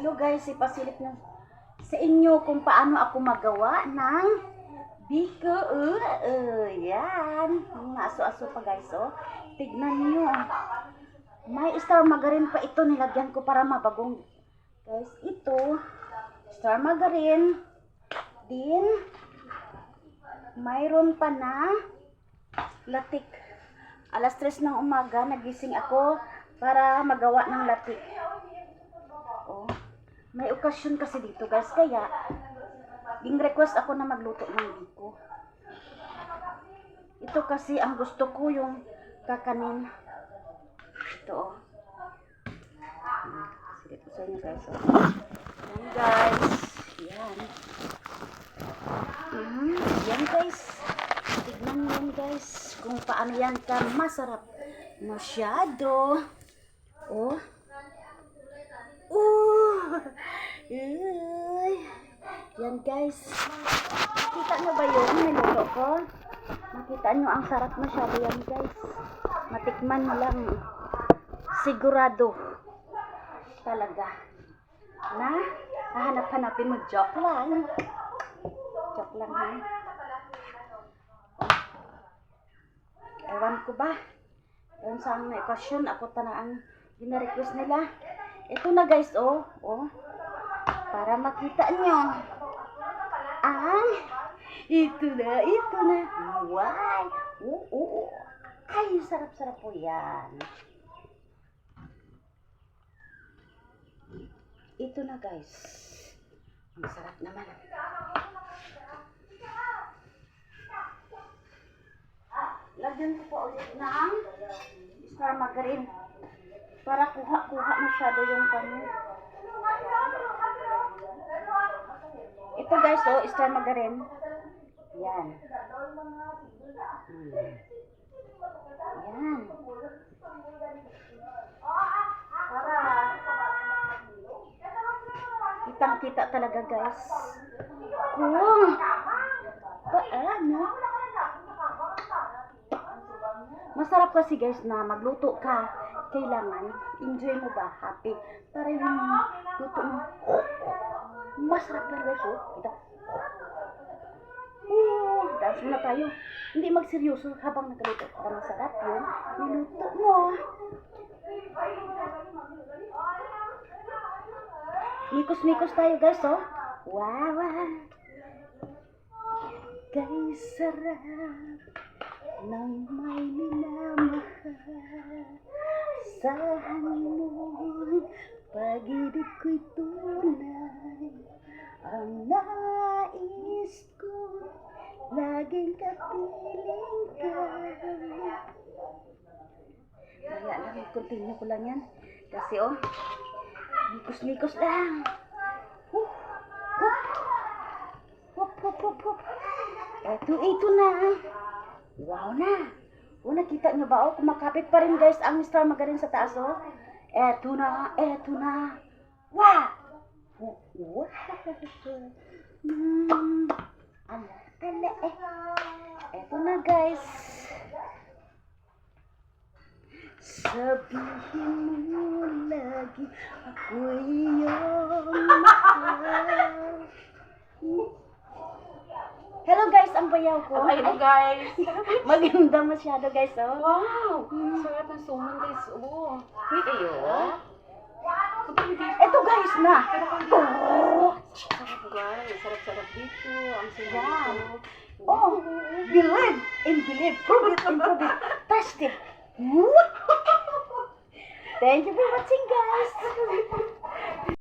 Hello guys, ipasilip na sa inyo kung paano ako magawa ng biko. Yan. Mga aso-aso pa guys, oh. Tignan nyo. May star margarine pa ito. Nilagyan ko para mabagong. Guys, ito. Star margarine. Din. Mayroon pa na latik. Alas 3 ng umaga, nagising ako para magawa ng latik. Oh, may okasyon kasi dito guys, kaya request ako na magluto ng biko. Ito kasi ang gusto ko, yung kakanin. Ito oh. Sige po sa inyo guys, oh. Yan guys. Yan. Yan guys. Tignan nyo yan guys kung paano yan ka masarap. Masyado. Oh. Yan guys. Nakita nyo ba yun? Niluto ko. Nakita nyo ang sarap masyado yan guys. Matikman mo lang. Sigurado. Talaga. Na? Hahanap-hanapin mo. Joke lang. Joke lang ha. Ewan ko ba? Ewan sa ang okasyon. Ako tanaan gina-request nila. Ito na guys, oh. Oh. Para makita nyo. Ito na. Wow. Ay, sarap-sarap po yan. Ito na guys. Ang sarap naman. Lagyan ko po ulit ng star margarine. Para kuha-kuha masyado yung kanya. Ito guys, oh, star margarine. Yan. Yan. Kitang-kita talaga guys. Paano? Masarap kasi guys na magluto ka. Kailangan, enjoy mo ba? Happy. Para yung luto mo. Masarap na guys, oh. Ito. Dance muna tayo. Hindi magseryoso habang nagluto. Para masarap yun. Niluto mo. Mikos-mikos tayo guys, oh. Wow. Guys, sarap nang may minamahal sa hangin. Pag-ibig ko'y tunay. Ang nais ko laging kapiling ka. Kaya lang, continue ko lang yan. Kasi oh, mikos-mikos lang. Ito na. Wow na. O, nakita nyo ba? O, kumakapit pa rin guys ang star margarine sa taas. O. Eto na. Wow. Eto na guys. Sabihin mo lagi ako'y iyong mahal. Hello guys, ang bayaw ko. Hello guys. Maganda masyado guys, oh. Wow! Sarap ng suman guys. Oh. Wait, ayo. Ito guys na. Sarap guys. Sarap-sarap dito. Ang suman dito. Oh, believe and believe. Prove it and prove it. Test it. Thank you for watching guys.